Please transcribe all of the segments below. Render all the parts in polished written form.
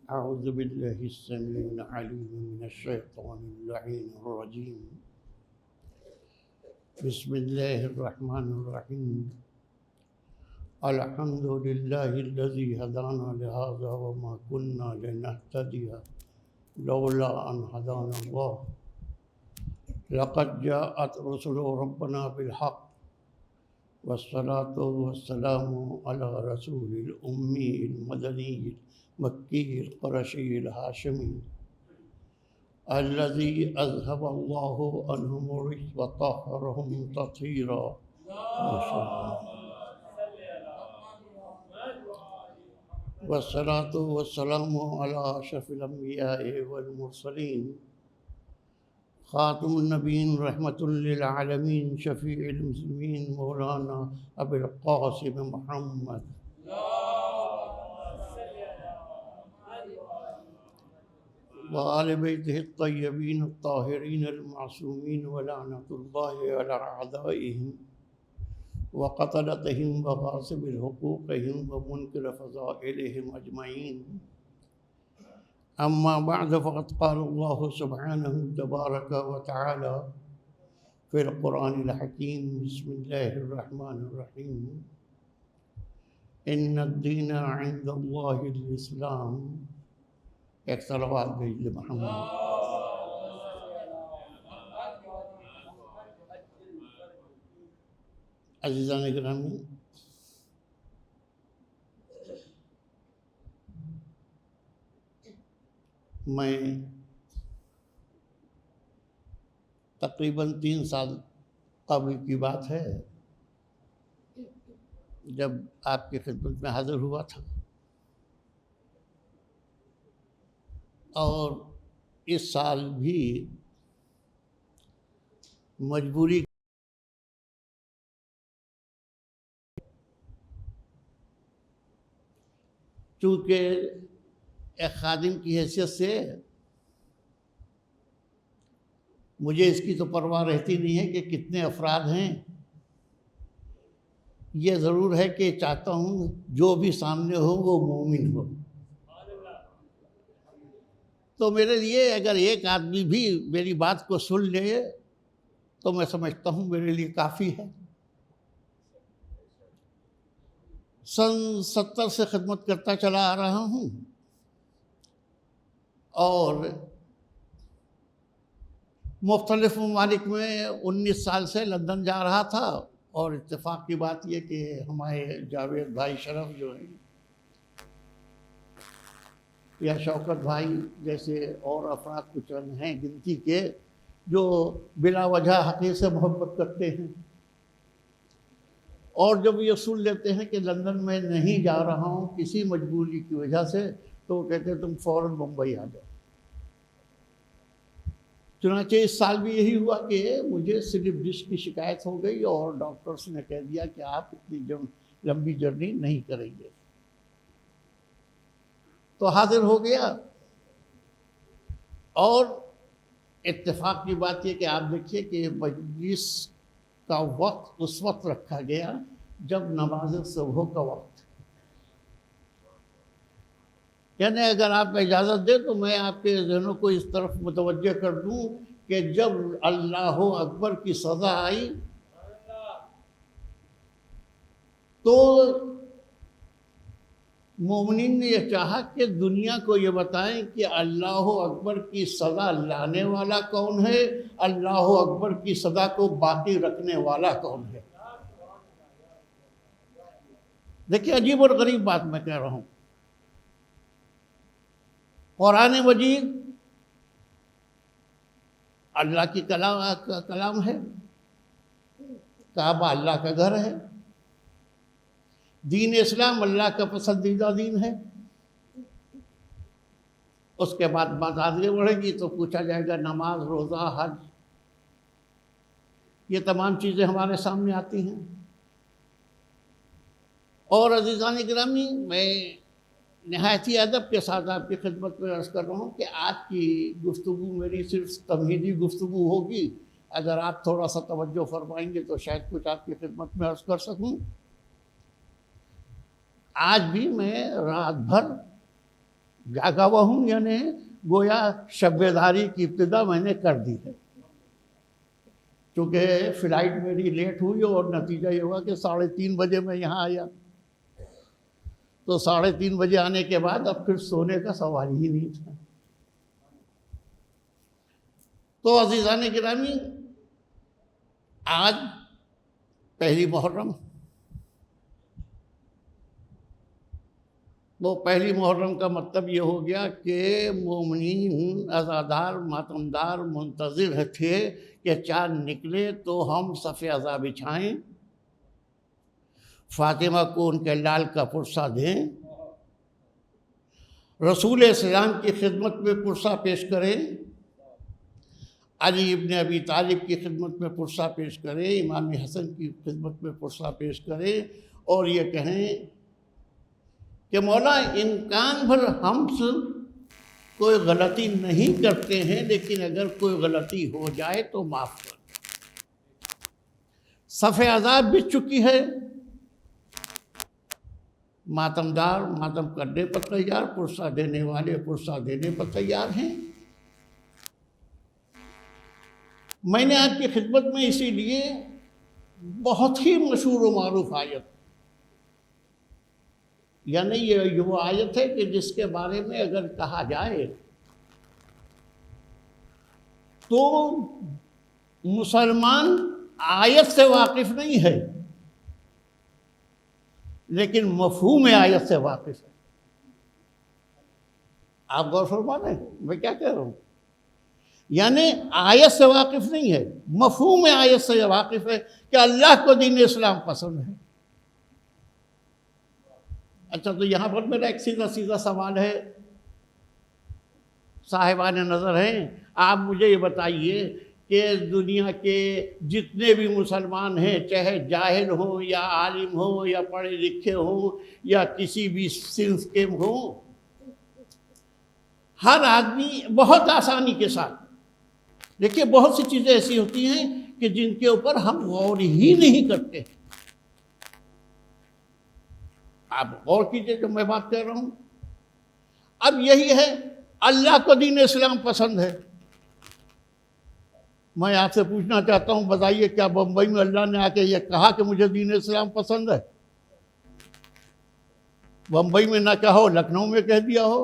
أعوذ بالله السميع العليم من الشيطان اللعين الرجيم. بسم الله الرحمن الرحيم. الحمد لله الذي هدانا لهذا وما كنا لنهتدي لولا أن هدانا الله. لقد جاءت رسل ربنا بالحق والصلاة والسلام على رسول الأمي المدني المكي القرشي الهاشمي الذي أذهب الله عنهم الرجس وطهرهم تطهيرا. والصلاة والسلام على أشرف الأنبياء والمرسلين خاتم النبيين رحمة للعالمين شفيع المسلمين مولانا أبي القاسم محمد وآل بيته الطيبين الطاهرين المعصومين ولعنة الله على أعدائهم وقتلتهم وغاصب حقوقهم ومنكر فضائلهم أجمعين. أما بعد فقد قال الله سبحانه تبارك وتعالى في القرآن الحكيم. بسم الله الرحمن الرحيم. إن الدين عند الله الإسلام. ایک صلوات بھیج لے محمد. عزیزان گرامی، میں تقریباً 3 سال قبل کی بات ہے جب آپ کی خدمت میں حاضر ہوا تھا، اور اس سال بھی مجبوری چونکہ ایک خادم کی حیثیت سے مجھے اس کی تو پرواہ رہتی نہیں ہے کہ کتنے افراد ہیں. یہ ضرور ہے کہ چاہتا ہوں جو بھی سامنے ہو وہ مومن ہو. تو میرے لیے اگر ایک آدمی بھی میری بات کو سن لے تو میں سمجھتا ہوں میرے لیے کافی ہے. سن 70 سے خدمت کرتا چلا آ رہا ہوں اور مختلف ممالک میں 19 سال سے لندن جا رہا تھا. اور اتفاق کی بات یہ کہ ہمارے جاوید بھائی شرف جو ہیں یا شوکت بھائی جیسے اور افراد کچھ ہیں گنتی کے جو بلا وجہ حقیقت سے محبت کرتے ہیں، اور جب یہ سن لیتے ہیں کہ لندن میں نہیں جا رہا ہوں کسی مجبوری کی وجہ سے تو وہ کہتے ہیں تم فوراً بمبئی آ جاؤ. چنانچہ اس سال بھی یہی ہوا کہ مجھے سلپ ڈسک کی شکایت ہو گئی اور ڈاکٹرز نے کہہ دیا کہ آپ اتنی لمبی جرنی نہیں کریں گے. تو حاضر ہو گیا. اور اتفاق کی بات یہ کہ آپ دیکھیے کہ مجلس کا وقت اس وقت رکھا گیا جب نماز صبح کا وقت، یعنی اگر آپ اجازت دیں تو میں آپ کے ذہنوں کو اس طرف متوجہ کر دوں کہ جب اللہ اکبر کی صدا آئی تو مومنین نے یہ چاہا کہ دنیا کو یہ بتائیں کہ اللہ اکبر کی صدا لانے والا کون ہے، اللہ اکبر کی صدا کو باقی رکھنے والا کون ہے. دیکھیے عجیب اور غریب بات میں کہہ رہا ہوں. قرآن مجید اللہ کی کلام ہے، کعبہ اللہ کا گھر ہے، دین اسلام اللہ کا پسندیدہ دین ہے. اس کے بعد بات آگے بڑھے گی تو پوچھا جائے گا نماز، روزہ، حج، یہ تمام چیزیں ہمارے سامنے آتی ہیں. اور عزیزان گرامی، میں نہایت ہی ادب کے ساتھ آپ کی خدمت میں عرض کر رہا ہوں کہ آج کی گفتگو میری صرف تمہیدی گفتگو ہوگی. اگر آپ تھوڑا سا توجہ فرمائیں گے تو شاید کچھ آپ کی خدمت میں عرض کر سکوں. آج بھی میں رات بھر جاگا ہوا ہوں، یعنی گویا شب بیداری کی ابتدا میں نے کر دی ہے، کیونکہ فلائٹ میری لیٹ ہوئی اور نتیجہ یہ ہوا کہ 3:30 بجے میں یہاں آیا، تو 3:30 بجے آنے کے بعد اب پھر سونے کا سوال ہی نہیں تھا۔ تو عزیزان گرامی، آج پہلی محرم، تو پہلی محرم کا مطلب یہ ہو گیا کہ مومنین عزادار ماتمدار منتظر تھے کہ چاند نکلے تو ہم صف عزا بچھائیں، فاطمہ کو ان کے لال کا پرسہ دیں، رسول اسلام کی خدمت میں پرسہ پیش کریں، علی ابن ابی طالب کی خدمت میں پرسہ پیش کریں، امام حسن کی خدمت میں پرسہ پیش کریں، اور یہ کہیں کہ مولا امکان بھر ہم سے کوئی غلطی نہیں کرتے ہیں، لیکن اگر کوئی غلطی ہو جائے تو معاف کر۔ صف عذاب بچ چکی ہے، ماتمدار ماتم کرنے پر تیار، پرسہ دینے والے پرسہ دینے پر تیار ہیں۔ میں نے آپ کی خدمت میں اسی لیے بہت ہی مشہور و معروف آیت، یعنی یہ وہ آیت ہے کہ جس کے بارے میں اگر کہا جائے تو مسلمان آیت سے واقف نہیں ہے، لیکن مفہوم آیت سے واقف ہے۔ آپ غور فرمائیں میں کیا کہہ رہا ہوں، یعنی آیت سے واقف نہیں ہے، مفہوم آیت سے واقف ہے کہ اللہ کو دین اسلام پسند ہے۔ اچھا، تو یہاں پر میرا ایک سیدھا سوال ہے، صاحبان نظر ہیں، آپ مجھے یہ بتائیے کہ دنیا کے جتنے بھی مسلمان ہیں، چاہے جاہل ہوں یا عالم ہوں یا پڑھے لکھے ہوں یا کسی بھی صنف کے ہوں، ہر آدمی بہت آسانی کے ساتھ، دیکھیے بہت سی چیزیں ایسی ہوتی ہیں کہ جن کے اوپر ہم غور ہی نہیں کرتے۔ آپ غور کیجئے جو میں بات کر رہا ہوں۔ اب یہی ہے، اللہ کو دین اسلام پسند ہے۔ میں آپ سے پوچھنا چاہتا ہوں، بتائیے کیا بمبئی میں اللہ نے آ کے یہ کہا کہ مجھے دین اسلام پسند ہے؟ بمبئی میں نہ کہا ہو، لکھنؤ میں کہہ دیا ہو،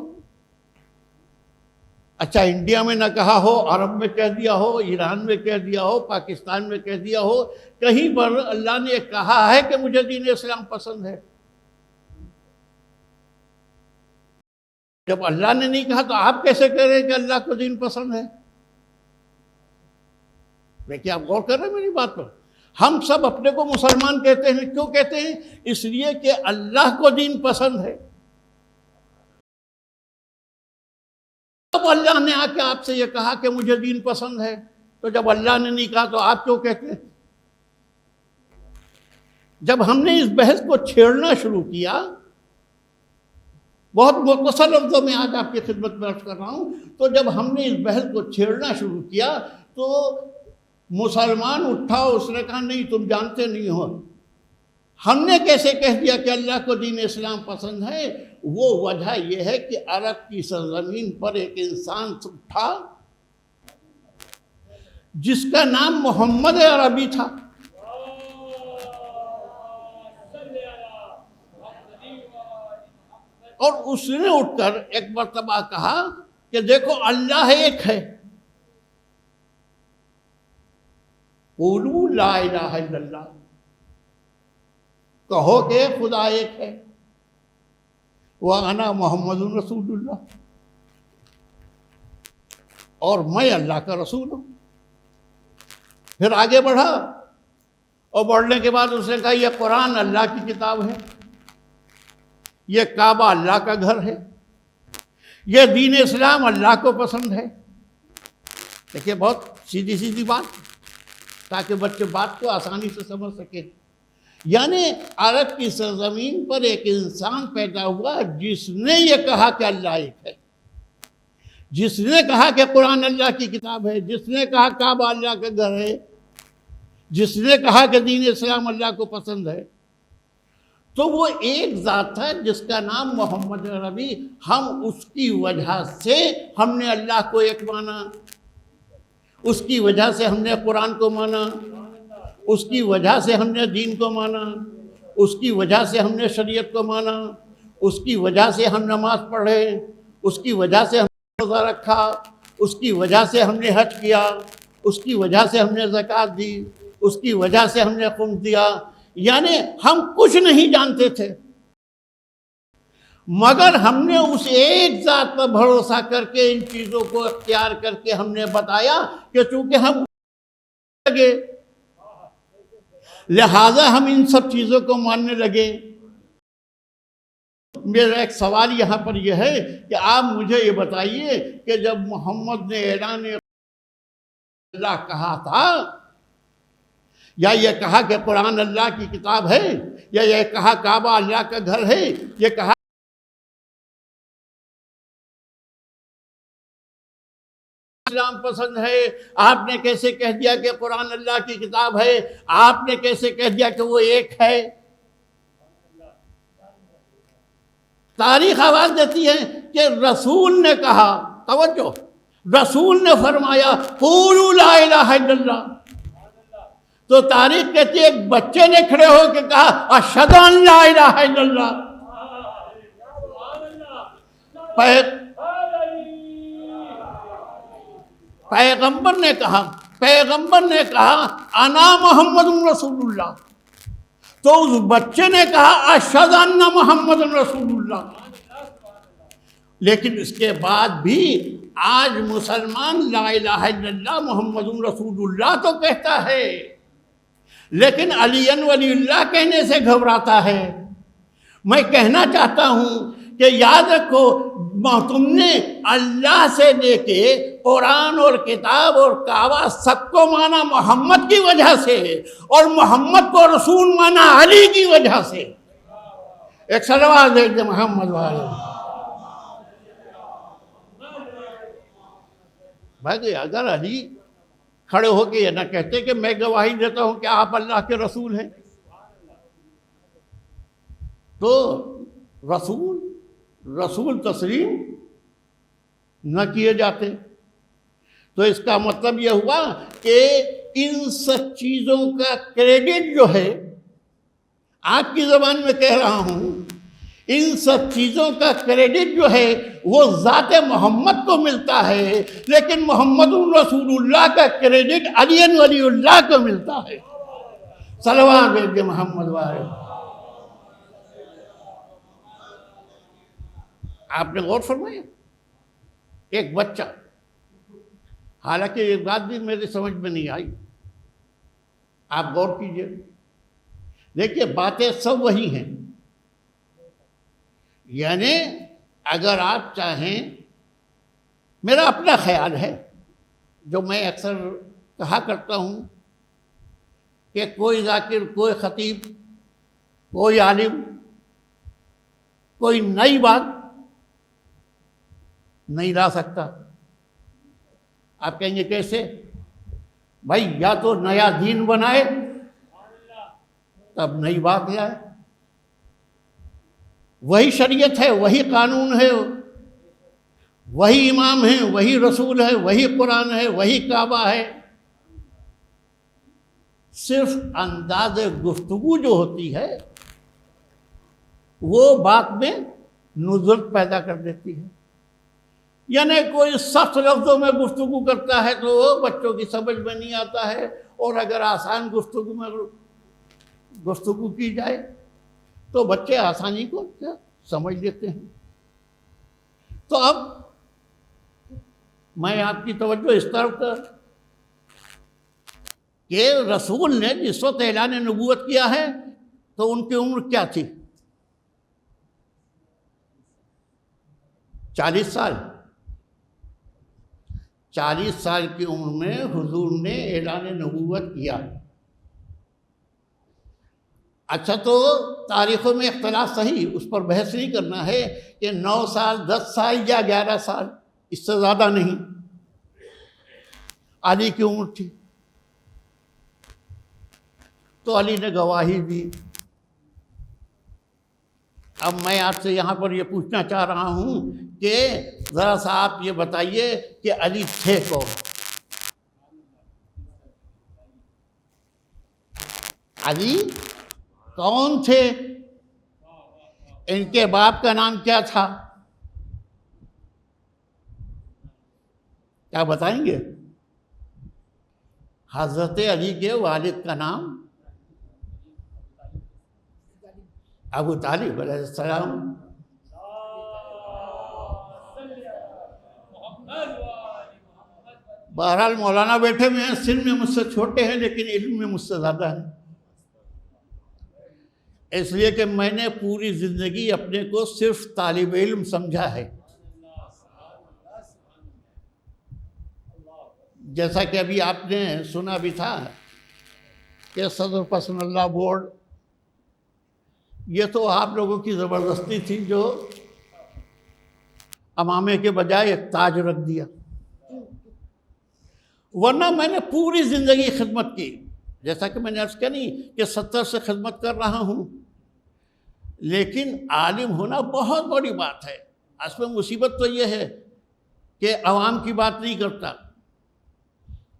اچھا انڈیا میں نہ کہا ہو، عرب میں کہہ دیا ہو، ایران میں کہہ دیا ہو، پاکستان میں کہہ دیا ہو، کہیں پر اللہ نے کہا ہے کہ مجھے دین اسلام پسند ہے؟ جب اللہ نے نہیں کہا تو آپ کیسے کہہ رہے ہیں کہ اللہ کو دین پسند ہے؟ دیکھیے آپ غور کر رہے ہیں میری بات پر۔ ہم سب اپنے کو مسلمان کہتے ہیں، کیوں کہتے ہیں؟ اس لیے کہ اللہ کو دین پسند ہے۔ اب اللہ نے آ کے آپ سے یہ کہا کہ مجھے دین پسند ہے، تو جب اللہ نے نہیں کہا تو آپ کیوں کہتے ہیں؟ جب ہم نے اس بحث کو چھیڑنا شروع کیا، بہت مختصر لفظوں میں آج آپ کی خدمت میں عرض کر رہا ہوں، تو جب ہم نے اس بحث کو چھیڑنا شروع کیا تو مسلمان اٹھا، اس نے کہا نہیں تم جانتے نہیں ہو۔ ہم نے کیسے کہہ دیا کہ اللہ کو دین اسلام پسند ہے؟ وہ وجہ یہ ہے کہ عرب کی سرزمین پر ایک انسان اٹھا جس کا نام محمد عربی تھا، اور اس نے اٹھ کر ایک مرتبہ کہا کہ دیکھو اللہ ایک ہے، قولوا لا الہ الا اللہ، کہو کہ خدا ایک ہے، وَأَنَا مُحَمَّدٌ رسول اللہ، اور میں اللہ کا رسول ہوں۔ پھر آگے بڑھا، اور بڑھنے کے بعد اس نے کہا یہ قرآن اللہ کی کتاب ہے، یہ کعبہ اللہ کا گھر ہے، یہ دین اسلام اللہ کو پسند ہے۔ دیکھیے بہت سیدھی سیدھی بات، تاکہ بچے بات کو آسانی سے سمجھ سکیں۔ یعنی عرب کی سرزمین پر ایک انسان پیدا ہوا جس نے یہ کہا کہ اللہ ایک ہے، جس نے کہا کہ قرآن اللہ کی کتاب ہے، جس نے کہا کعبہ اللہ کا گھر ہے، جس نے کہا کہ دین اسلام اللہ کو پسند ہے۔ تو وہ ایک ذات ہے جس کا نام محمد عربی، ہم اس کی وجہ سے ہم نے اللہ کو ایک مانا، اس کی وجہ سے ہم نے قرآن کو مانا، اس کی وجہ سے ہم نے دین کو مانا، اس کی وجہ سے ہم نے شریعت کو مانا، اس کی وجہ سے ہم نماز پڑھے، اس کی وجہ سے ہم نے روزہ رکھا، اس کی وجہ سے ہم نے حج کیا، اس کی وجہ سے ہم نے زکوٰۃ دی، اس کی وجہ سے ہم نے خمس دیا۔ یعنی ہم کچھ نہیں جانتے تھے، مگر ہم نے اس ایک ذات پر بھروسہ کر کے ان چیزوں کو اختیار کر کے ہم نے بتایا کہ چونکہ ہم لگے لہذا ہم ان سب چیزوں کو ماننے لگے۔ میرا ایک سوال یہاں پر یہ ہے کہ آپ مجھے یہ بتائیے کہ جب محمد نے اعلان اللہ کہا تھا، یا یہ کہا کہ قرآن اللہ کی کتاب ہے، یا یہ کہا کعبہ اللہ کا گھر ہے، یہ کہا اسلام پسند ہے، آپ نے کیسے کہہ دیا کہ قرآن اللہ کی کتاب ہے؟ آپ نے کیسے کہہ دیا کہ وہ ایک ہے؟ تاریخ آواز دیتی ہے کہ رسول نے کہا، توجہ، رسول نے فرمایا قولوا لا الہ الا اللہ، تو تاریخ کہتی ہے ایک بچے نے کھڑے ہو کے کہا اشہد ان لا الہ الا اللہ۔ پیغمبر نے کہا انا محمد رسول اللہ، تو اس بچے نے کہا اشہد ان محمد رسول اللہ۔ لیکن اس کے بعد بھی آج مسلمان لا الہ الا اللہ محمد رسول اللہ تو کہتا ہے، لیکن علی ولی اللہ کہنے سے گھبراتا ہے۔ میں کہنا چاہتا ہوں کہ یاد رکھو، تم نے اللہ سے لے کے قرآن اور کتاب اور کعبہ سب کو مانا محمد کی وجہ سے، اور محمد کو رسول مانا علی کی وجہ سے۔ ایک صلوات دے دے محمد والے۔ بھائی اگر علی کھڑے ہو کے یہ نہ کہتے کہ میں گواہی دیتا ہوں کہ آپ اللہ کے رسول ہیں، تو رسول تسلیم نہ کیے جاتے۔ تو اس کا مطلب یہ ہوا کہ ان سب چیزوں کا کریڈٹ جو ہے، آپ کی زبان میں کہہ رہا ہوں، ان سب چیزوں کا کریڈٹ جو ہے وہ ذات محمد کو ملتا ہے، لیکن محمد رسول اللہ کا کریڈٹ علی ولی اللہ کو ملتا ہے۔ صلوات بھیجئے محمد والے۔ آپ نے غور فرمایا، ایک بچہ، حالانکہ یہ بات بھی میری سمجھ میں نہیں آئی، آپ غور کیجئے، دیکھیے باتیں سب وہی ہیں۔ یعنی اگر آپ چاہیں، میرا اپنا خیال ہے جو میں اکثر کہا کرتا ہوں کہ کوئی ذاکر، کوئی خطیب، کوئی عالم کوئی نئی بات نہیں لا سکتا۔ آپ کہیں گے کیسے؟ بھائی یا تو نیا دین بنائے تب نئی بات لائے۔ وہی شریعت ہے، وہی قانون ہے، وہی امام ہے، وہی رسول ہے، وہی قرآن ہے، وہی کعبہ ہے۔ صرف انداز گفتگو جو ہوتی ہے وہ بات میں نزول پیدا کر دیتی ہے۔ یعنی کوئی سخت لفظوں میں گفتگو کرتا ہے تو وہ بچوں کی سمجھ میں نہیں آتا ہے، اور اگر آسان گفتگو میں گفتگو کی جائے تو بچے آسانی کو سمجھ لیتے ہیں۔ تو اب میں آپ کی توجہ اس طرف کر کہ رسول نے جس وقت اعلان نبوت کیا ہے تو ان کی عمر کیا تھی؟ 40 سال۔ 40 سال کی عمر میں حضور نے اعلان نبوت کیا۔ اچھا، تو تاریخوں میں اختلاف صحیح، اس پر بحث نہیں کرنا ہے کہ 9 سال، 10 سال یا 11 سال، اس سے زیادہ نہیں علی کی عمر تھی۔ تو علی نے گواہی دی، اب میں آپ سے یہاں پر یہ پوچھنا چاہ رہا ہوں کہ ذرا سا آپ یہ بتائیے کہ علی تھے کون؟ علی کون تھے؟ ان کے باپ کا نام کیا تھا؟ کیا بتائیں گے؟ حضرت علی کے والد کا نام ابو طالب علیہ السلام۔ بہرحال مولانا بیٹھے ہوئے ہیں، سن میں مجھ سے چھوٹے ہیں لیکن علم میں مجھ سے زیادہ ہیں، اس لیے کہ میں نے پوری زندگی اپنے کو صرف طالب علم سمجھا ہے۔ جیسا کہ ابھی آپ نے سنا بھی تھا کہ صدر پسند اللہ بورڈ، یہ تو آپ لوگوں کی زبردستی تھی جو امامے کے بجائے ایک تاج رکھ دیا، ورنہ میں نے پوری زندگی خدمت کی، جیسا کہ میں نے عرض کیا نہیں کہ 70 سے خدمت کر رہا ہوں، لیکن عالم ہونا بہت بڑی بات ہے۔ اس میں مصیبت تو یہ ہے کہ عوام کی بات نہیں کرتا،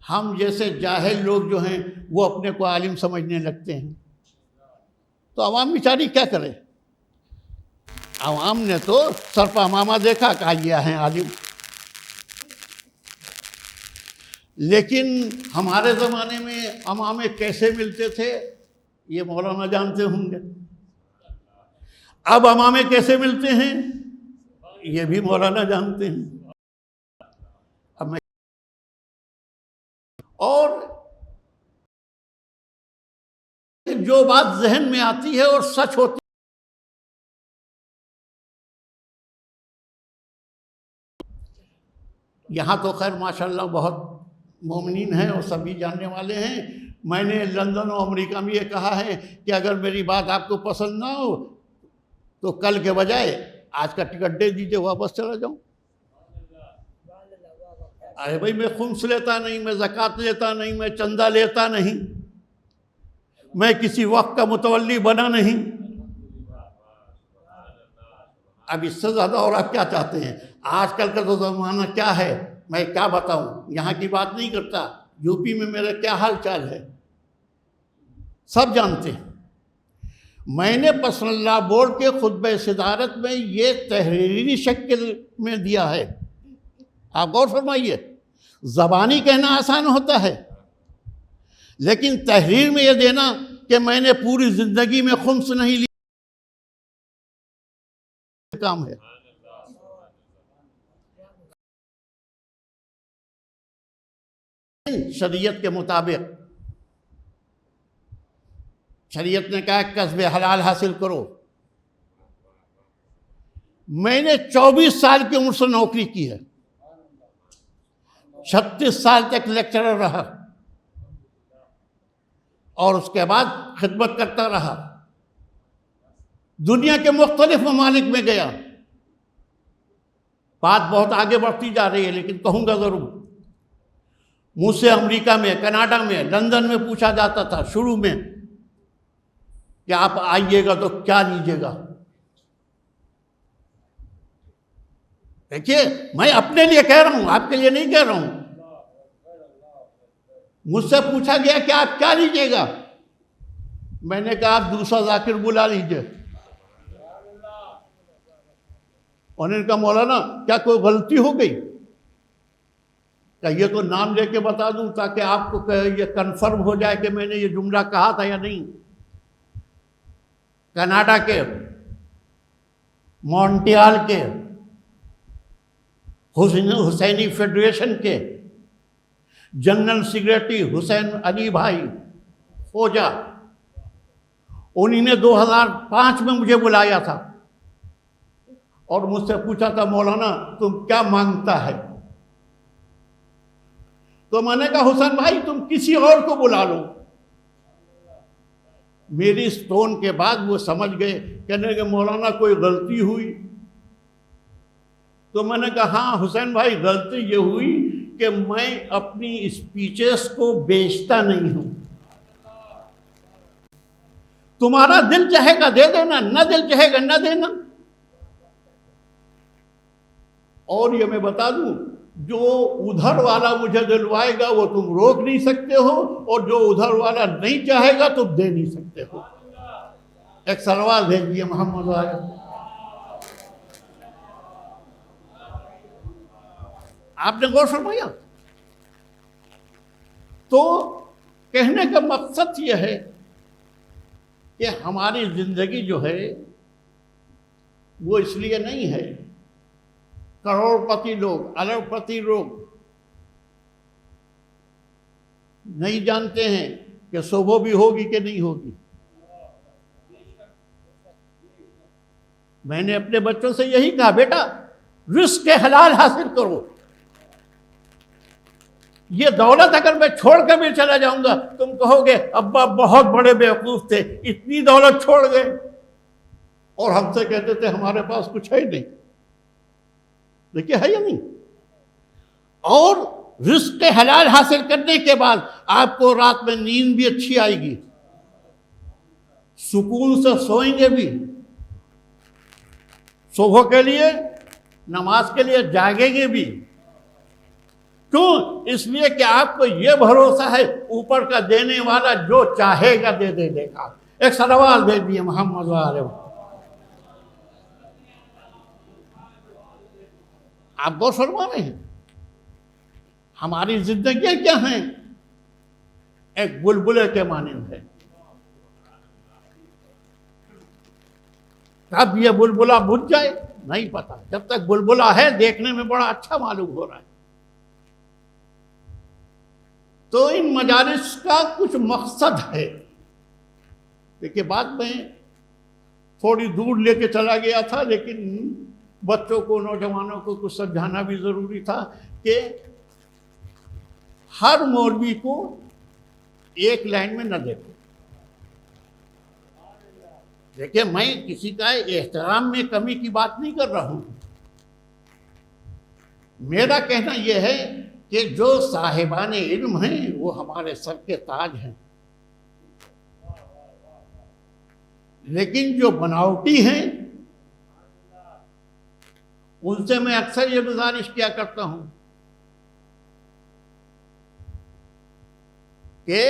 ہم جیسے جاہل لوگ جو ہیں وہ اپنے کو عالم سمجھنے لگتے ہیں، تو عوام بیچاری کیا کرے؟ عوام نے تو سر پہ امامہ دیکھا، کہا یہ ہیں عالم۔ لیکن ہمارے زمانے میں امامے کیسے ملتے تھے یہ مولانا جانتے ہوں گے، اب امامے کیسے ملتے ہیں یہ بھی مولانا جانتے ہیں۔ اب میں اور جو بات ذہن میں آتی ہے اور سچ ہوتی ہے، یہاں تو خیر ماشاءاللہ بہت مومنین ہیں اور سبھی جاننے والے ہیں۔ میں نے لندن اور امریکہ میں یہ کہا ہے کہ اگر میری بات آپ کو پسند نہ ہو تو کل کے بجائے آج کا ٹکٹ دے دیجئے، واپس چلا جاؤں۔ ارے بھائی میں خمس لیتا نہیں، میں زکوٰۃ لیتا نہیں، میں چندہ لیتا نہیں، میں کسی وقت کا متولی بنا نہیں، اب اس سے زیادہ اور آپ کیا چاہتے ہیں؟ آج کل کا تو زمانہ کیا ہے میں کیا بتاؤں، یہاں کی بات نہیں کرتا، یو پی میں میرا کیا حال چال ہے سب جانتے ہیں۔ میں نے پسند اللہ بورڈ کے خطبہ صدارت میں یہ تحریری شکل میں دیا ہے، آپ غور فرمائیے، زبانی کہنا آسان ہوتا ہے لیکن تحریر میں یہ دینا کہ میں نے پوری زندگی میں خمس نہیں لی کام ہے۔ شریعت کے مطابق شریعت نے کہا کسب حلال حاصل کرو۔ میں نے 24 سال کی عمر سے نوکری کی ہے، 36 سال تک لیکچرر رہا اور اس کے بعد خدمت کرتا رہا، دنیا کے مختلف ممالک میں گیا۔ بات بہت آگے بڑھتی جا رہی ہے لیکن کہوں گا ضرور۔ مجھ سے امریکہ میں، کینیڈا میں، لندن میں پوچھا جاتا تھا شروع میں کہ آپ آئیے گا تو کیا لیجیے گا۔ دیکھیے میں اپنے لیے کہہ رہا ہوں، آپ کے لیے نہیں کہہ رہا ہوں۔ مجھ سے پوچھا گیا کہ آپ کیا لیجیے گا، میں نے کہا آپ دوسرا ذاکر بلا لیجیے۔ انہوں نے کہا مولانا کیا کوئی غلطی ہو گئی؟ کہ یہ تو نام لے کے بتا دوں تاکہ آپ کو یہ کنفرم ہو جائے کہ میں نے یہ جملہ کہا تھا یا نہیں۔ کینیڈا کے مونٹریال کے حسینی فیڈریشن کے جنرل سیکریٹری حسین علی بھائی فوجا، انہی نے 2005 میں مجھے بلایا تھا اور مجھ سے پوچھا تھا مولانا تم کیا مانگتا ہے؟ تو میں نے کہا حسین بھائی تم کسی اور کو بلا لو۔ میری اس ٹون کے بعد وہ سمجھ گئے، کہنے کہ مولانا کوئی غلطی ہوئی؟ تو میں نے کہا ہاں حسین بھائی غلطی یہ ہوئی کہ میں اپنی اسپیچز کو بیچتا نہیں ہوں، تمہارا دل چاہے گا دے دینا، نہ دل چاہے گا نہ دینا۔ اور یہ میں بتا دوں، جو ادھر والا مجھے دلوائے گا وہ تم روک نہیں سکتے ہو، اور جو ادھر والا نہیں چاہے گا تم دے نہیں سکتے ہو۔ ایک سلوات بھیجیے محمد والے۔ آپ نے غور فرمایا؟ تو کہنے کا مقصد یہ ہے کہ ہماری زندگی جو ہے وہ اس لیے نہیں ہے، کروڑ پتی لوگ، ارب پتی لوگ نہیں جانتے ہیں کہ صبح بھی ہوگی کہ نہیں ہوگی۔ میں نے اپنے بچوں سے یہی کہا، بیٹا رزق کے حلال حاصل کرو۔ یہ دولت اگر میں چھوڑ کر بھی چلا جاؤں گا، تم کہو گے ابا بہت بڑے بیوقوف تھے، اتنی دولت چھوڑ گئے۔ اور ہم سے کہتے تھے ہمارے پاس کچھ ہے نہیں، دیکھیے ہے یا نہیں۔ اور رزق حلال حاصل کرنے کے بعد آپ کو رات میں نیند بھی اچھی آئے گی، سکون سے سوئیں گے بھی، صبح کے لیے نماز کے لیے جاگیں گے بھی۔ کیوں؟ اس لیے کہ آپ کو یہ بھروسہ ہے اوپر کا دینے والا جو چاہے گا دے دے گا۔ ایک سلوات بھیج دیے محمد والے۔ آپ غور فرما رہے ہیں؟ ہماری زندگیاں کیا ہیں؟ ایک بلبلے کے مانند ہے۔ کب یہ بلبلا بجھ جائے نہیں پتا، جب تک بلبلا ہے دیکھنے میں بڑا اچھا معلوم ہو رہا ہے۔ تو ان مجالس کا کچھ مقصد ہے۔ دیکھیے بات میں تھوڑی دور لے کے چلا گیا تھا، لیکن بچوں کو، نوجوانوں کو کچھ سمجھانا بھی ضروری تھا کہ ہر مولوی کو ایک لائن میں نہ دیکھو۔ دیکھیے میں کسی کا احترام میں کمی کی بات نہیں کر رہا ہوں، میرا کہنا یہ ہے کہ جو صاحبان علم ہیں وہ ہمارے سر کے تاج ہیں، لیکن جو بناوٹی ہیں ان سے میں اکثر یہ گزارش کیا کرتا ہوں کہ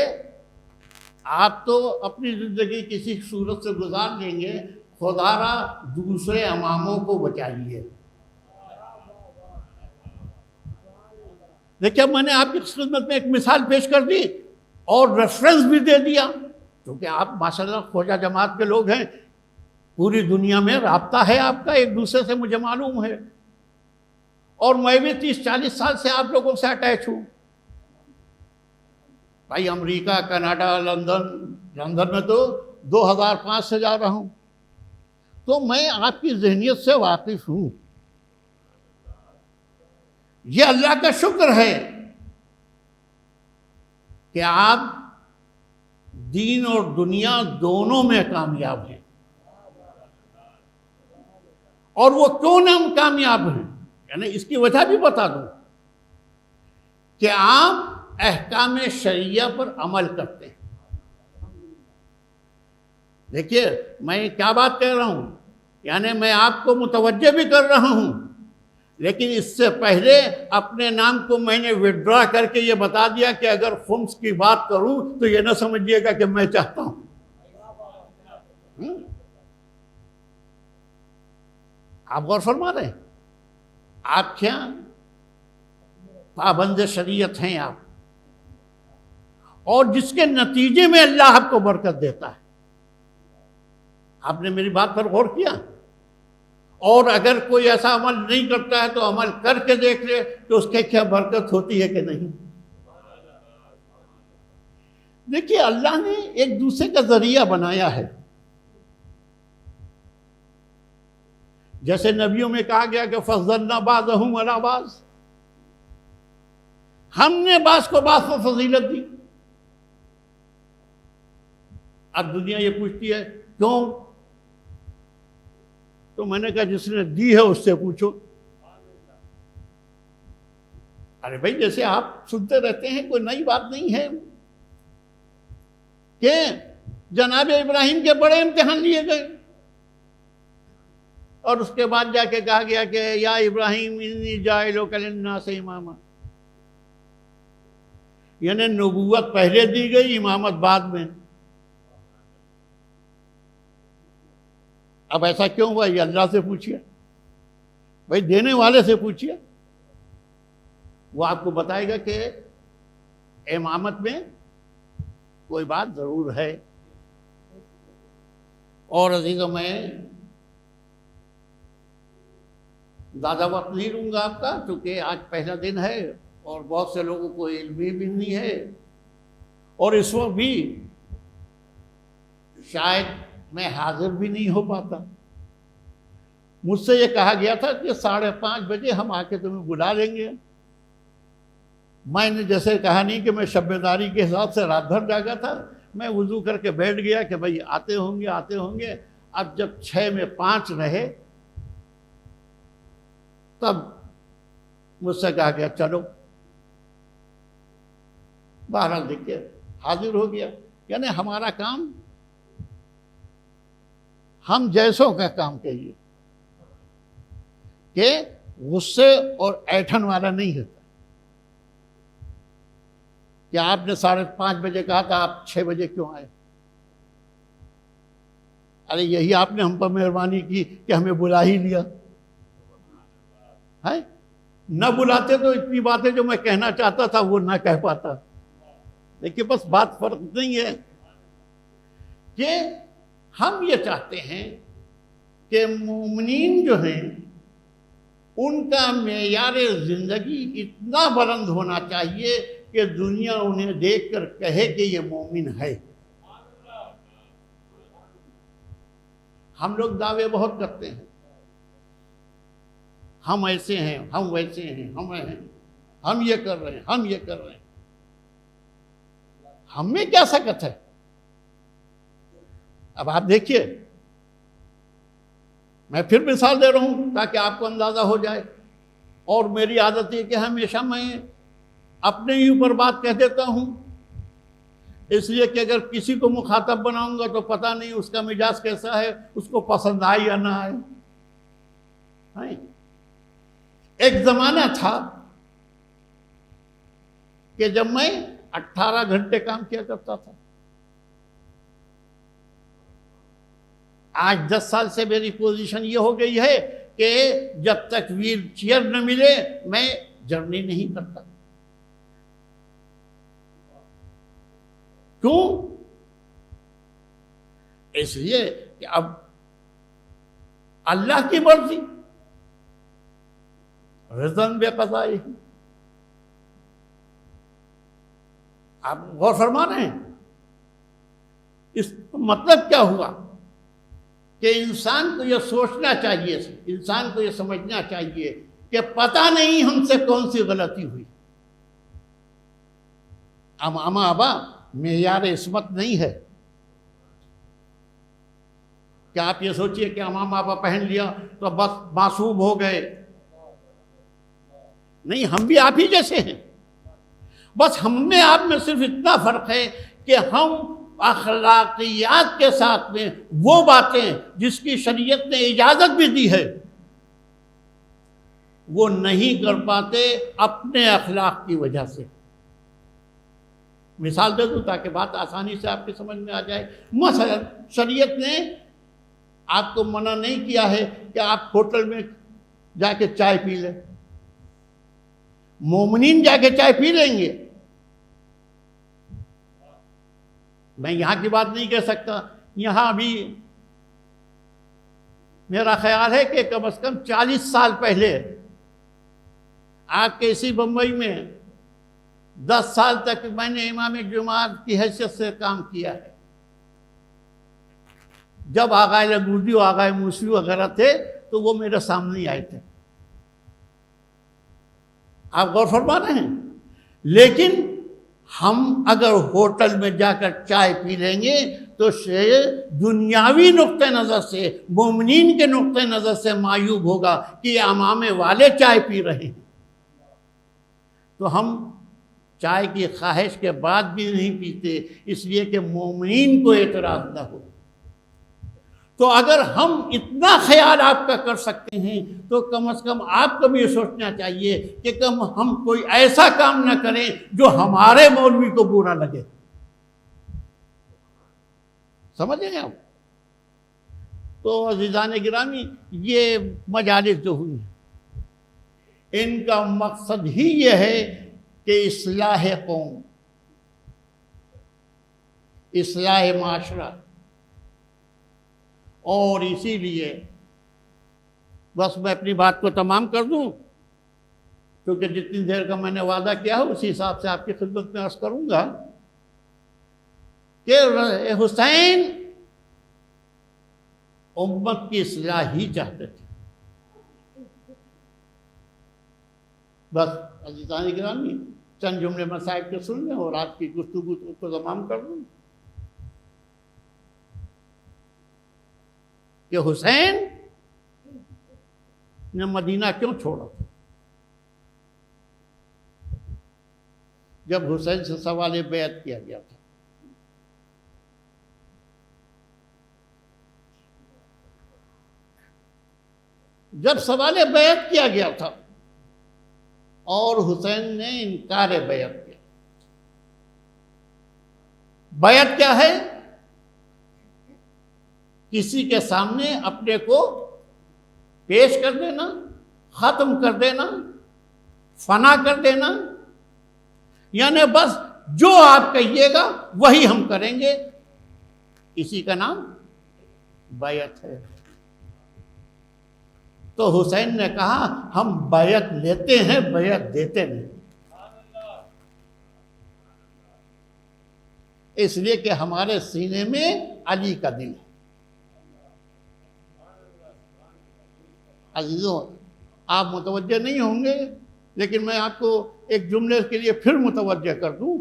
آپ تو اپنی زندگی کسی صورت سے گزار لیں گے، خدا را دوسرے اماموں کو بچائیے۔ دیکھیں میں نے آپ کی خدمت میں ایک مثال پیش کر دی اور ریفرنس بھی دے دیا، کیونکہ آپ ماشاءاللہ خواجہ جماعت کے لوگ ہیں، پوری دنیا میں رابطہ ہے آپ کا ایک دوسرے سے، مجھے معلوم ہے، اور میں بھی 30-40 سال سے آپ لوگوں سے اٹیچ ہوں۔ بھائی امریکہ، کینیڈا، لندن میں تو 2005 سے جا رہا ہوں، تو میں آپ کی ذہنیت سے واقف ہوں۔ یہ اللہ کا شکر ہے کہ آپ دین اور دنیا دونوں میں کامیاب ہیں۔ اور وہ کیوں ہم کامیاب ہیں، یعنی اس کی وجہ بھی بتا دوں کہ آپ احکام شرعیہ پر عمل کرتے ہیں۔ دیکھیے میں کیا بات کہہ رہا ہوں، یعنی میں آپ کو متوجہ بھی کر رہا ہوں، لیکن اس سے پہلے اپنے نام کو میں نے وڈرا کر کے یہ بتا دیا کہ اگر خمس کی بات کروں تو یہ نہ سمجھیے گا کہ میں چاہتا ہوں۔ آپ غور فرما رہے ہیں؟ آپ کیا پابند شریعت ہیں آپ، اور جس کے نتیجے میں اللہ آپ کو برکت دیتا ہے۔ آپ نے میری بات پر غور کیا؟ اور اگر کوئی ایسا عمل نہیں کرتا ہے تو عمل کر کے دیکھ لے کہ اس کے کیا برکت ہوتی ہے کہ نہیں۔ دیکھیے اللہ نے ایک دوسرے کا ذریعہ بنایا ہے، جیسے نبیوں میں کہا گیا کہ فضلنا بعضهم علی بعض، ہم نے بعض کو بعض کو فضیلت دی۔ اب دنیا یہ پوچھتی ہے کیوں؟ تو میں نے کہا جس نے دی ہے اس سے پوچھو۔ ارے بھائی جیسے آپ سنتے رہتے ہیں، کوئی نئی بات نہیں ہے کہ جناب ابراہیم کے بڑے امتحان لیے گئے، اور اس کے بعد جا کے کہا گیا کہ یا ابراہیم انی جاعلک للناس اماما، یعنی نبوت پہلے دی گئی، امامت بعد میں۔ اب ایسا کیوں ہوا؟ یہ اللہ سے پوچھئے، بھائی دینے والے سے پوچھئے، وہ آپ کو بتائے گا کہ امامت میں کوئی بات ضرور ہے۔ اور عزیزوں، میں زیادہ وقت نہیں لوں گا آپ کا، کیونکہ آج پہلا دن ہے اور بہت سے لوگوں کو علم بھی نہیں ہے، اور اس وقت بھی شاید میں حاضر بھی نہیں ہو پاتا۔ مجھ سے یہ کہا گیا تھا کہ 5:30 بجے ہم آ کے تمہیں بلا لیں گے۔ میں نے جیسے کہا نہیں کہ میں شب بیداری کے حساب سے رات بھر جاگا تھا، میں وضو کر کے بیٹھ گیا کہ بھائی آتے ہوں گے۔ اب جب 6 میں 5 رہے تب مجھ سے کہا گیا چلو، بہرحال دیکھیے حاضر ہو گیا۔ یعنی ہمارا کام ہم جیسوں کا کام کہیے کہ غصے اور ایٹھن والا نہیں ہوتا۔ کیا آپ نے 5:30 بجے کہا تھا، آپ 6 بجے کیوں آئے؟ ارے یہی آپ نے ہم پر مہربانی کی کہ ہمیں بلا ہی لیا ہے۔ نہ بلاتے تو اتنی باتیں جو میں کہنا چاہتا تھا وہ نہ کہہ پاتا۔ دیکھیے بس بات فرق نہیں ہے کہ ہم یہ چاہتے ہیں کہ مومنین جو ہیں ان کا معیار زندگی اتنا بلند ہونا چاہیے کہ دنیا انہیں دیکھ کر کہے کہ یہ مومن ہے۔ ہم لوگ دعوے بہت کرتے ہیں، ہم ایسے ہیں، ہم ویسے ہیں، ہم یہ کر رہے ہیں، ہم یہ کر رہے ہیں۔ ہم میں کیا سکت ہے؟ اب آپ دیکھیے، میں پھر مثال دے رہا ہوں تاکہ آپ کو اندازہ ہو جائے۔ اور میری عادت ہے کہ ہمیشہ میں اپنے ہی اوپر بات کہہ دیتا ہوں، اس لیے کہ اگر کسی کو مخاطب بناؤں گا تو پتہ نہیں اس کا مزاج کیسا ہے، اس کو پسند آئے یا نہ آئے۔ ایک زمانہ تھا کہ جب میں 18 گھنٹے کام کیا کرتا تھا۔ آج 10 سال سے میری پوزیشن یہ ہو گئی ہے کہ جب تک ویل چیئر نہ ملے میں جرنی نہیں کرتا۔ کیوں؟ اس لیے کہ اب اللہ کی مرضی، رضاً بے قضائہ۔ آپ غور فرما رہے ہیں؟ اس مطلب کیا ہوا کہ انسان کو یہ سوچنا چاہیے، انسان کو یہ سمجھنا چاہیے کہ پتہ نہیں ہم سے کون سی غلطی ہوئی۔ امامہ ابا معیار عصمت نہیں ہے کہ آپ یہ سوچئے کہ امامہ ابا پہن لیا تو بس معصوم ہو گئے۔ نہیں، ہم بھی آپ ہی جیسے ہیں، بس ہم میں آپ میں صرف اتنا فرق ہے کہ ہم اخلاقیات کے ساتھ میں وہ باتیں جس کی شریعت نے اجازت بھی دی ہے وہ نہیں کر پاتے اپنے اخلاق کی وجہ سے۔ مثال دے دوں تاکہ بات آسانی سے آپ کی سمجھ میں آ جائے۔ مثلا شریعت نے آپ کو منع نہیں کیا ہے کہ آپ ہوٹل میں جا کے چائے پی لیں۔ مومنین جا کے چائے پی لیں گے، میں یہاں کی بات نہیں کہہ سکتا۔ یہاں بھی میرا خیال ہے کہ کم از کم 40 سال پہلے آپ کے اسی بمبئی میں 10 سال تک میں نے امام جماعت کی حیثیت سے کام کیا ہے۔ جب آغائے لگودی و آغائے موسوی وغیرہ تھے تو وہ میرے سامنے آئے تھے، آپ غور فرما رہے ہیں۔ لیکن ہم اگر ہوٹل میں جا کر چائے پی لیں گے تو دنیاوی نقطہ نظر سے، مومنین کے نقطہ نظر سے معیوب ہوگا کہ یہ امامے والے چائے پی رہے ہیں، تو ہم چائے کی خواہش کے بعد بھی نہیں پیتے، اس لیے کہ مومنین کو اعتراض نہ ہو۔ تو اگر ہم اتنا خیال آپ کا کر سکتے ہیں تو کم از کم آپ کو بھی یہ سوچنا چاہیے کہ کم ہم کوئی ایسا کام نہ کریں جو ہمارے مولوی کو برا لگے۔ سمجھیں آپ؟ تو عزیزان گرامی، یہ مجالس جو ہوئی ان کا مقصد ہی یہ ہے کہ اصلاح قوم، اصلاح معاشرہ، اور اسی لیے بس میں اپنی بات کو تمام کر دوں، کیونکہ جتنی دیر کا میں نے وعدہ کیا ہے اسی حساب سے آپ کی خدمت میں عرض کروں گا کہ حسین امت کی اصلاح ہی چاہتے تھے۔ بس عزیزان گرامی، چند جملے مسائل کے سن لیں اور آج کی گفتگو کو تمام کر دوں کہ حسین نے مدینہ کیوں چھوڑا تھا۔ جب حسین سے سوال بیعت کیا گیا تھا، جب سوال بیعت کیا گیا تھا اور حسین نے انکار بیعت کیا۔ بیعت کیا ہے؟ کسی کے سامنے اپنے کو پیش کر دینا، ختم کر دینا، فنا کر دینا، یعنی بس جو آپ کہیے گا وہی ہم کریں گے، اسی کا نام بیعت ہے۔ تو حسین نے کہا ہم بیعت لیتے ہیں، بیعت دیتے نہیں، اس لیے کہ ہمارے سینے میں علی کا دل ہے۔ عزیزوں، آپ متوجہ نہیں ہوں گے لیکن میں آپ کو ایک جملے کے لیے پھر متوجہ کر دوں۔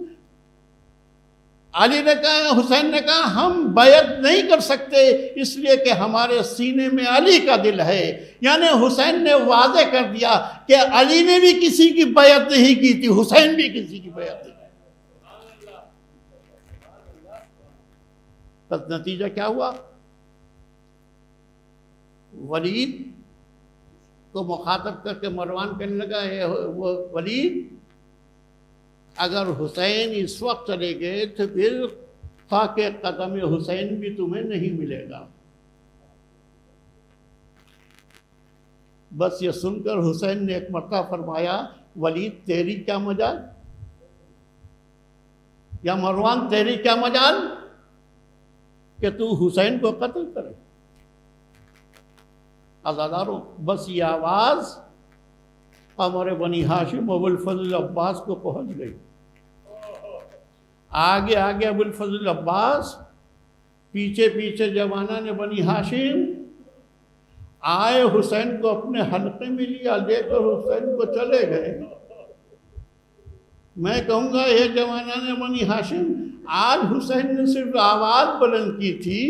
علی نے کہا، حسین نے کہا ہم بیعت نہیں کر سکتے اس لیے کہ ہمارے سینے میں علی کا دل ہے، یعنی حسین نے واضح کر دیا کہ علی نے بھی کسی کی بیعت نہیں کی تھی، حسین بھی کسی کی بیعت نہیں۔ بس نتیجہ کیا ہوا؟ ولید کو مخاطب کر کے مروان کہنے لگا، ہے وہ ولید، اگر حسین اس وقت چلے گئے تو پھر خاک قدم حسین بھی تمہیں نہیں ملے گا۔ بس یہ سن کر حسین نے ایک مرتبہ فرمایا، ولید تیری کیا مجال، یا مروان تیری کیا مجال کہ تو حسین کو قتل کرے۔ عزاداروں، بس یہ آواز قمر بنی ہاشم ابو الفضل عباس کو پہنچ گئی۔ آگے آگے ابو الفضل عباس، پیچھے پیچھے جوانان بنی ہاشم آئے، حسین کو اپنے حلقے میں لیا، لے کر حسین کو چلے گئے۔ میں کہوں گا یہ جوانان بنی ہاشم، آج حسین نے صرف آواز بلند کی تھی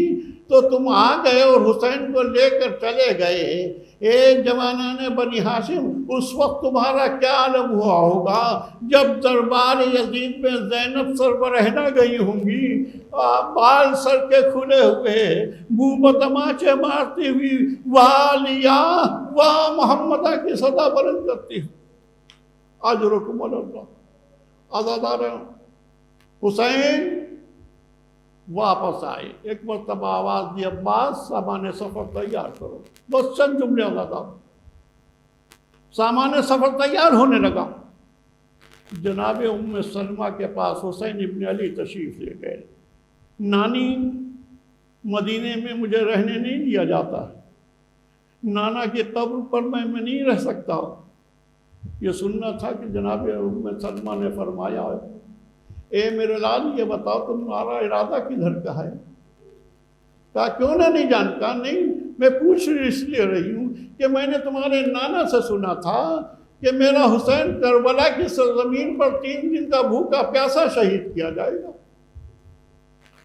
تو تم آ گئے اور حسین کو لے کر چلے گئے۔ اے جوانان بنی ہاشم، اس وقت تمہارا کیا عالم ہوا ہوگا جب دربار یزید میں زینب سربراہنہ گئی ہوں گی، بال سر کے کھلے ہوئے، منہ تماچے مارتی ہوئی واہ لیا واہ محمدہ کی صدا بلند کرتی ہوں۔ اجرکم اللہ۔ عزادار حسین واپس آئے، ایک مرتبہ آواز دی، عباس سامان سفر تیار کرو۔ بس چند جملے آزادار، سامان سفر تیار ہونے لگا۔ جناب ام سلمہ کے پاس حسین ابن علی تشریف لے گئے۔ نانی، مدینے میں مجھے رہنے نہیں دیا جاتا، نانا کی قبر پر میں نہیں رہ سکتا۔ یہ سننا تھا کہ جناب ام سلمہ نے فرمایا، اے میرے لال یہ بتاؤ تمہارا ارادہ کدھر کا ہے؟ کہا کیوں نہیں جانتا؟ نہیں، میں پوچھ اس لیے رہی ہوں کہ میں نے تمہارے نانا سے سنا تھا کہ میرا حسین کربلا کی سرزمین پر 3 دن کا بھوکا پیاسا شہید کیا جائے گا۔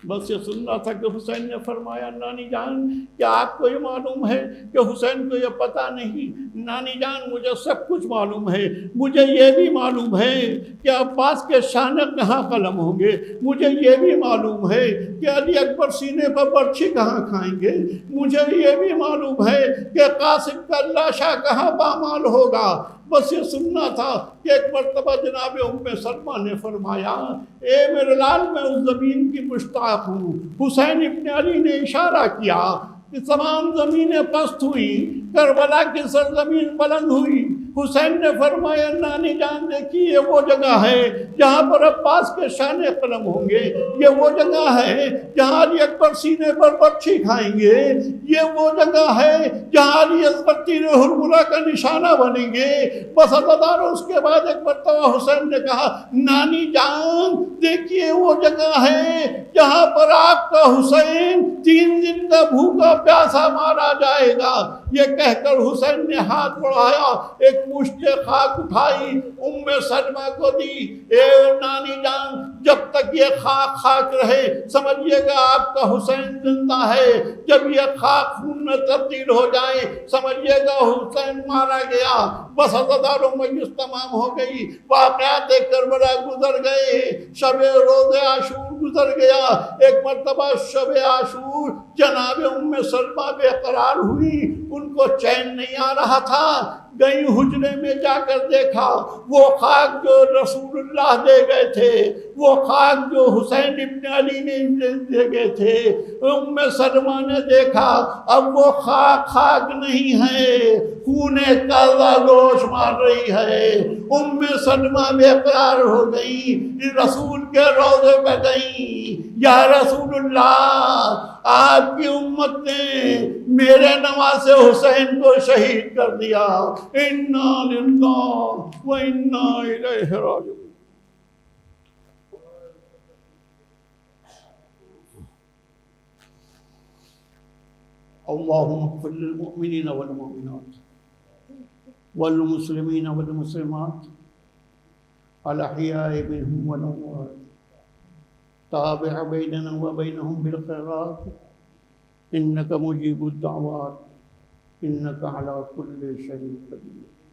بس یہ سننا تھا کہ حسین نے فرمایا نانی جان کیا آپ کو یہ معلوم ہے کہ حسین کو یہ پتہ نہیں؟ نانی جان مجھے سب کچھ معلوم ہے، مجھے یہ بھی معلوم ہے کہ عباس کے شانے کہاں قلم ہوں گے، مجھے یہ بھی معلوم ہے کہ علی اکبر سینے پر برچھی کہاں کھائیں گے، مجھے یہ بھی معلوم ہے کہ قاسم کا لاشا کہاں پامال ہوگا۔ بس یہ سننا تھا کہ ایک مرتبہ جناب ام سلمہ نے فرمایا اے میرے لال میں اس زمین کی مشتاق ہوں۔ حسین ابن علی نے اشارہ کیا کہ تمام زمینیں پست ہوئی، کربلا کی سرزمین بلند ہوئی۔ حسین نے فرمایا نانی جان دیکھیے یہ وہ جگہ ہے جہاں پر عباس کے شان قلم ہوں گے، یہ وہ جگہ ہے جہاں علی اکبر سینے پر برچھی کھائیں گے، یہ وہ جگہ ہے جہاں علی اکبر تیر حرملہ کا نشانہ بنیں گے۔ بس عزادار اس کے بعد ایک مرتبہ حسین نے کہا نانی جان دیکھیے وہ جگہ ہے جہاں پر آپ کا حسین 3 دن کا بھوکا پیاسا مارا جائے گا۔ یہ کہہ کر حسین نے ہاتھ بڑھایا، ایک مشت خاک اٹھائی، ام سلمہ کو دی۔ اے نانی جان جب تک یہ خاک خاک رہے سمجھیے گا آپ کا حسین زندہ ہے، جب یہ خاک خون میں تبدیل ہو جائے سمجھیے گا حسین مارا گیا۔ بس عزاداروں مجلس تمام ہو گئی، واقعات کربلا گزر گئے، شب روز عاشور گزر گیا۔ ایک مرتبہ شب عاشور جناب ام سلمہ بے قرار ہوئی، ان کو چین نہیں آ رہا تھا، گئی حجرے میں جا کر دیکھا وہ خاک جو رسول اللہ دے گئے تھے، وہ خاک جو حسین ابن علی نے دے گئے تھے، ام سلمہ نے دیکھا اب وہ خاک خاک نہیں ہے، خون تازہ گوش مار رہی ہے۔ ام سلمہ بے قرار ہو گئی، رسول کے روضے پہ گئی، یا رسول اللہ آپ کی امت نے میرے نواسے حسین کو شہید کر دیا، انا للہ و انا الیہ راجعون۔ اللہم اغفر للمؤمنین والمؤمنات والمسلمین والمسلمات الاحیاء منهم والاموات، تابع بیننا وبینہم بالخیرات انک مجیب الدعوات انک علی کل شیء قدیر۔